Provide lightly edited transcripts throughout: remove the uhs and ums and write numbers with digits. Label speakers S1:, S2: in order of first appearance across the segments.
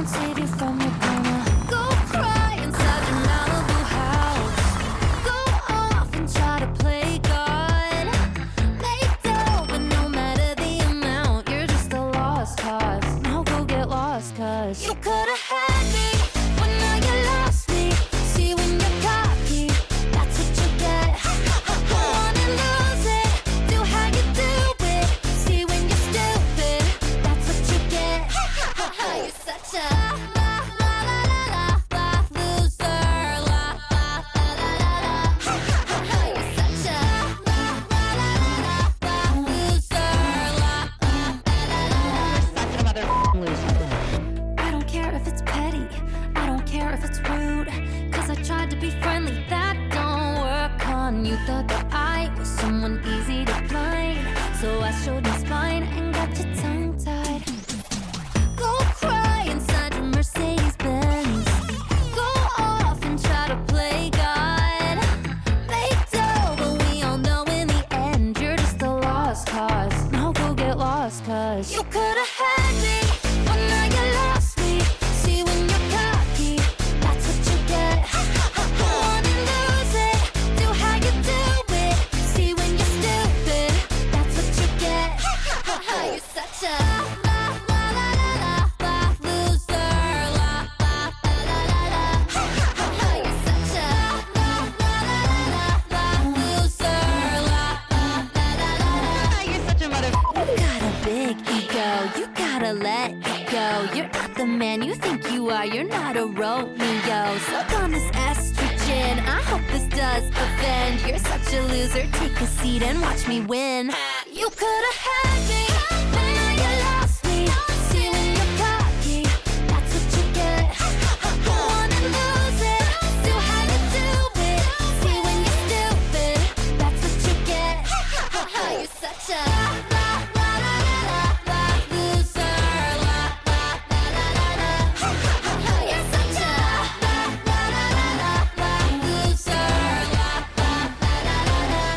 S1: save you from your burner. Go cry inside your Malibu house. Go off and try to play God. Make dough, but no matter the amount, you're just a lost cause. Now go get lost, cause you could've had me, but now you lost me. See when you're cocky, that's what you get. Go on and lose it, do how you do it. See when you're stupid, that's what you get. You're such a la la la la la loser. La la la la la. You're such a la la la la loser. La la la la.
S2: Such a mother loser.
S1: I don't care if it's petty, I don't care if it's rude, cause I tried to be friendly, that don't work on you. Thought that I was someone easy to blind, so I showed my spine and got you tongue-tied. Go cry inside your Mercedes Benz. Go off and try to play God. Make dough, but we all know in the end you're just a lost cause. Now go get lost, cause you could've had me, but now you lost me. See when you're cocky, that's what you get. Go on and lose it, do how you do it. See when you're stupid, that's what you get. You're such a la la la la la loser. La la la la la. You're such a la la la la loser. La la la la la.
S2: You're such a mother.
S1: You got a big ego, you gotta let it go. You're not the man you think you are, you're not a Romeo. Suck on this estrogen, I hope this does offend. You're such a loser, take a seat and watch me win. You could've had me, but now you lost me. See when you're cocky, that's what you get. Go on and lose it, do how you do it. See when you're stupid, that's what you get. You're such a la la la la la loser. La la la la la. You're such a la la la la la loser. La la la la la.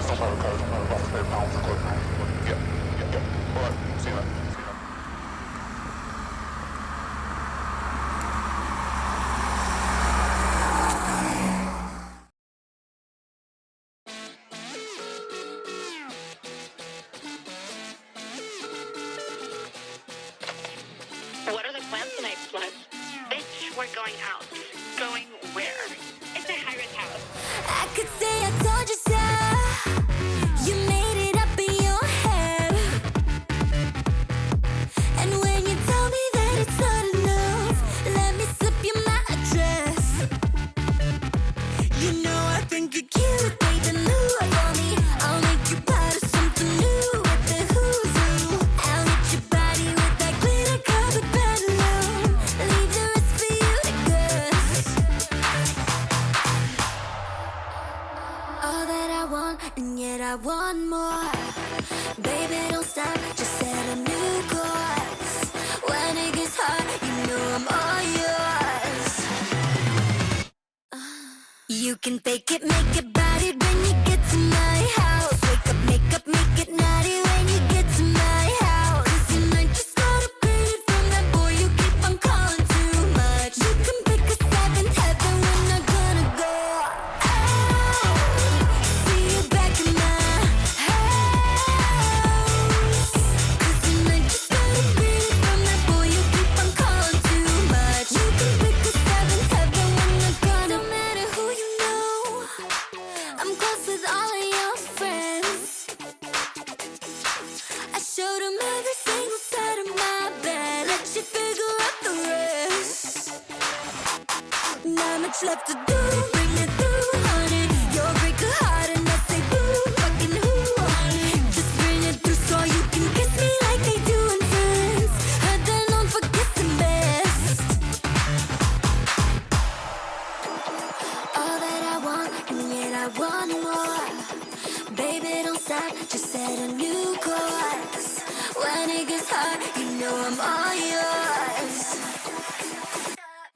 S3: What are the plans tonight, slut? Bitch, we're going out. Going where? It's a Hyra's house.
S1: I could say I told you so. You made it up in your head. And when you tell me that it's not enough, let me slip you my address. You know I think you're cute, baby, move on me. I'll make you part of something new with the who's who. I'll hit your body with that glitter covered bedroom. Leave the rest for you to guess. All that I want, and yet I want more. Baby, don't stop, just set a new course. When it gets hot, you know I'm all yours. You can fake it, make it, bite it when you get to my house. Wake up, make up, make it naughty when you get to my house. 'Cause you might just got upgraded from that boy you keep on calling too much. You can pick a seventh heaven, we're not gonna go out. See you back in my house. 'Cause you might just got upgraded from that boy you keep on calling too much. You can pick a seventh heaven, we're not gonna. Don't matter who you know, I'm close with all of your friends. I showed them every single side of my bed. Let you figure out the rest. Not much left to do, bring it through, honey. You'll break a heart and I say boo, fucking who, honey. Just bring it through so you can kiss me like they do in friends. And then don't forget the best. All that I want, and yet I want more. Baby, don't stop, just set a new course. When it gets hot, you know I'm all yours.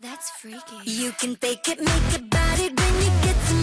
S1: That's freaky. You can fake it, make it, bite it when you get to